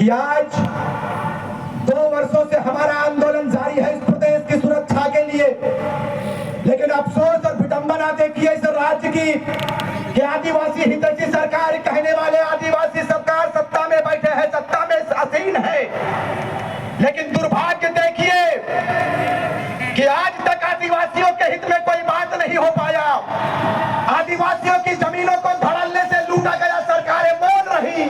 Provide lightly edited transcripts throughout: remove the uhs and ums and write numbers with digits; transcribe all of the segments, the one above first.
कि आज 2 वर्षों से हमारा आंदोलन जारी है इस प्रदेश की सुरक्षा के लिए, लेकिन अफसोस और विडंबना देखिए इस राज्य की कि आदिवासी हितैषी सरकार कहने वाले आदिवासी सरकार सत्ता में बैठे हैं, सत्ता में आसीन है, लेकिन दुर्भाग्य देखिए कि आज तक आदिवासियों के हित में कोई बात नहीं हो पाया। आदिवासियों की जमीनों को धड़ल्ले से लूटा गया, सरकारें बोल रही,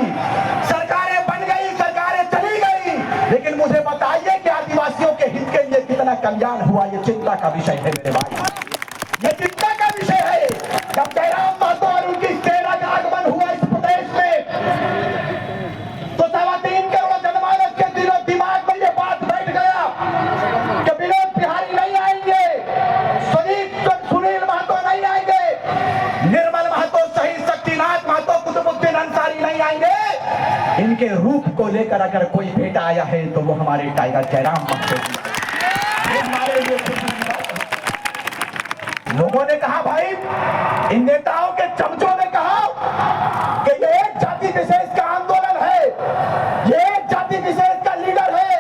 सरकारें बन गई, सरकारें चली गई, लेकिन मुझे बताइए कि आदिवासियों के हित के लिए कितना कल्याण हुआ। ये चिंता का विषय है मेरे भाई, ये चिंता का विषय है। जब जयराम महतो और उनकी सेना का आगमन हुआ इस प्रदेश में, तो 3.25 करोड़ जनमानस के दिलो दिमाग में ये बात बैठ गया कि विनोद बिहारी नहीं आएंगे, सुनील महतो नहीं आएंगे, निर्मल महतो, शहीद शक्तिनाथ महतो, कुतुबुद्दीन अंसारी नहीं आएंगे। इनके रूप को लेकर अगर कोई बेटा आया है तो वो हमारे टाइगर जयराम महतो जी है। हमारे लिए लोगों ने कहा, भाई इन नेताओं के चमचों ने कहा कि ये एक जाति विशेष का आंदोलन है, ये एक जाति विशेष का लीडर है,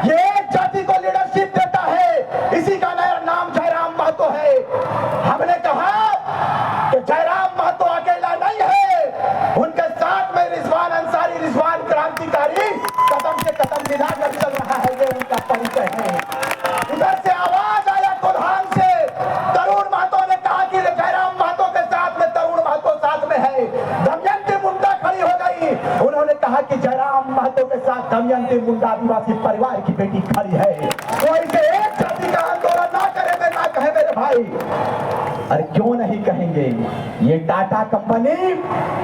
ये एक जाति को लीडरशिप देता है, इसी का नाम जयराम महतो है। हमने कहा कि जयराम महतो अकेला नहीं है, उनके साथ में रिजवान अंसारी, रिजवान क्रांतिकारी कदम से कदम मिलाकर चल रहा है, ये उनका परिचय है। उधर से आवाज आया कोल्हान से, तरुण महतो ने कहा कि जयराम महतो के साथ में तरुण महतो साथ में है। दमयंती मुंडा खड़ी हो गई, उन्होंने कहा कि जयराम महतो के साथ दमयंती मुंडा आदिवासी परिवार की बेटी खड़ी है। कोई से एक जाति का आंदोलन ना करे, मैं ना कहे मेरे भाई। अरे क्यों नहीं कहेंगे, ये टाटा कंपनी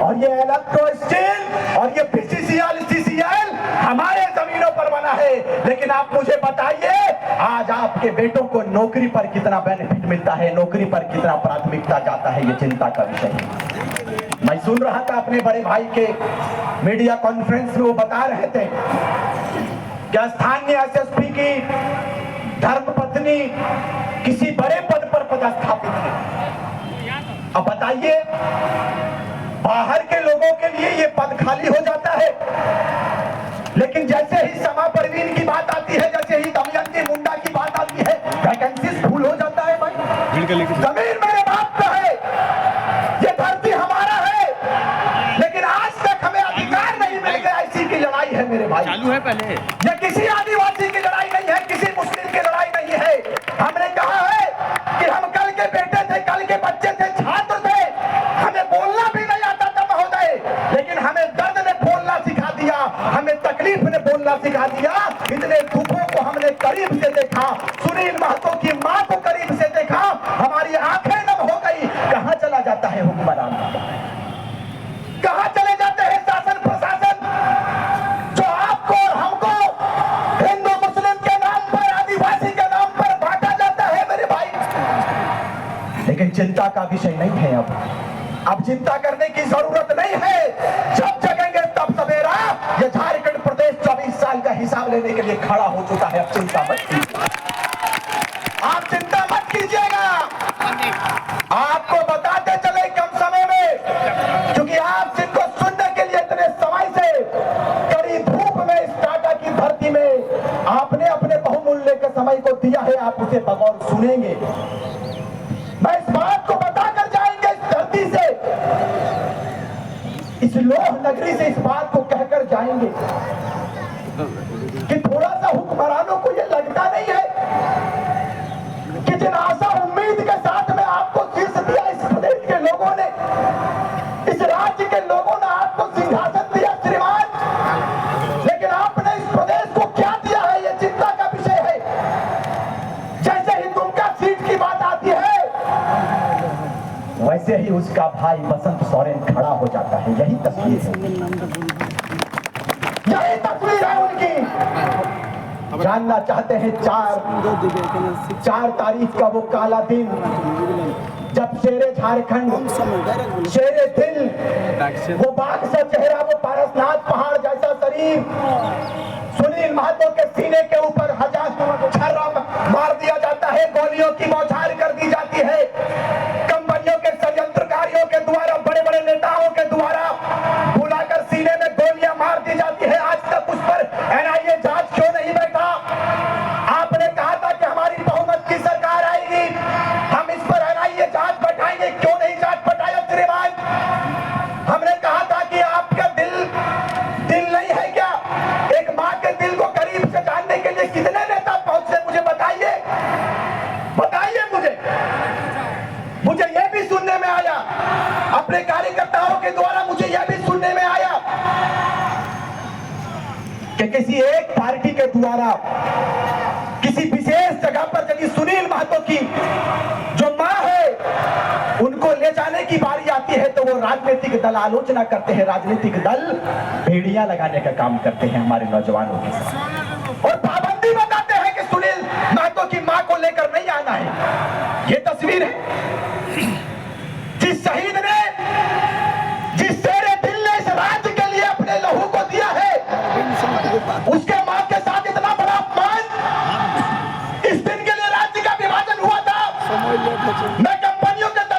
और ये इलेक्ट्रो स्टील और ये बीसीसीएल CCL हमारे जमीनों पर बना है, लेकिन आप मुझे बताइए आज आपके बेटों को नौकरी पर कितना बेनिफिट मिलता है, नौकरी पर कितना प्राथमिकता जाता है, ये चिंता का विषय है। मैं सुन रहा था अपने बड़े भाई के मीडिया कॉन्फ्रेंस में, वो बता रहे थे कि स्थानीय SSP की धर्मपत्नी किसी बड़े पद पर पदस्थापित है। अब बताइए, बाहर के लोगों के लिए ये पद खाली हो जाता है, लेकिन जैसे ही समा परवीन की बात आती है, जैसे ही दमयंती मुंडा की बात आती है, वैकेंसीज फुल हो जाता है। भाई जमीन मेरे बाप का है, ये धरती हमारा है, लेकिन आज तक हमें अधिकार नहीं मिल गया। इसी की लड़ाई है मेरे भाई, चालू है पहले। ये किसी आदिवासी की लड़ाई नहीं है, किसी मुस्लिम की लड़ाई नहीं है। हमने कहा है कि हम कल के बेटे थे, कल के बच्चे थे, छात्र थे, हमें बोलना भी नहीं आता था महोदय, लेकिन हमें दर्द ने बोलना सिखा दिया, हमें तकलीफ ने बोलना सिखा दिया। इतने दुखों को हमने करीब से देखा, सुनील महतो की मां को करीब से देखा, हमारी आंखें नम हो गई। कहां चला जाता है हुक्मरान, कहां चले जाते हैं शासन प्रशासन, जो आपको और हमको हिंदू मुस्लिम के नाम पर, आदिवासी के नाम पर बांटा जाता है मेरे भाई। लेकिन चिंता का विषय नहीं है। अब चिंता करने की जरूरत नहीं है, जब जगेंगे तब सवेरा। ये झारखंड प्रदेश 24 साल का हिसाब लेने के लिए खड़ा हो चुका है। अब चिंता मत कीजिए, आप चिंता मत कीजिएगा। आपको बताते चले कम समय में, क्योंकि आप जिनको सुनने के लिए इतने समय से कड़ी धूप में इस टाटा की धरती में आपने अपने बहुमूल्य के समय को दिया है, आप उसे बगौर सुनेंगे। मैं इस बात को बताकर जाएंगे इस धरती से, इस लोह नगरी से इस बात को कहकर जाएंगे कि थोड़ा सा हुक्मरानों को यह लगता नहीं है कि जिन आशा उम्मीद के साथ में आपको शीर्ष दिया इस प्रदेश के लोगों ने, इस राज्य के लोगों ने आपको सिंहासन दिया श्रीमान, लेकिन आपने इस प्रदेश को क्या दिया है, यह चिंता का विषय है। जैसे ही दुमका सीट की बात आती है, वैसे ही उसका भाई बसंत सोरेन खड़ा हो जाता है। यही तस्वीर है, यही तस्वीर है उनकी। जानना चाहते हैं 4 तारीख का वो काला दिन, जब शेरे झारखंड, शेरे दिल, वो बाघ सा चेहरा, वो पारसनाथ पहाड़ जैसा शरीर, सुनील महतो के सीने के ऊपर 1000 छर्रा मार दिया जाता है, गोलियों की बौछार कर दी जाती है, कंपनियों के षड्यंत्रकारियों के द्वारा, बड़े बड़े नेताओं के द्वारा बुलाकर सीने में गोलियां मार दी जाती है। आज तक उस के द्वारा मुझे यह भी सुनने में आया कि किसी एक पार्टी के द्वारा किसी विशेष जगह पर यदि सुनील महतो की जो मां है उनको ले जाने की बारी आती है तो वो राजनीतिक दल आलोचना करते हैं, राजनीतिक दल भेड़ियां लगाने का काम करते हैं हमारे नौजवानों के साथ और पाबंदी बताते हैं कि सुनील महतो की मां को लेकर नहीं आना है। ये तस्वीर है जिस शहीद ने, जिस शेरे दिल ने इस राज्य के लिए अपने लहू को दिया है, उसके मां के साथ इतना बड़ा अपमान। इस दिन के लिए राज्य का विभाजन हुआ था।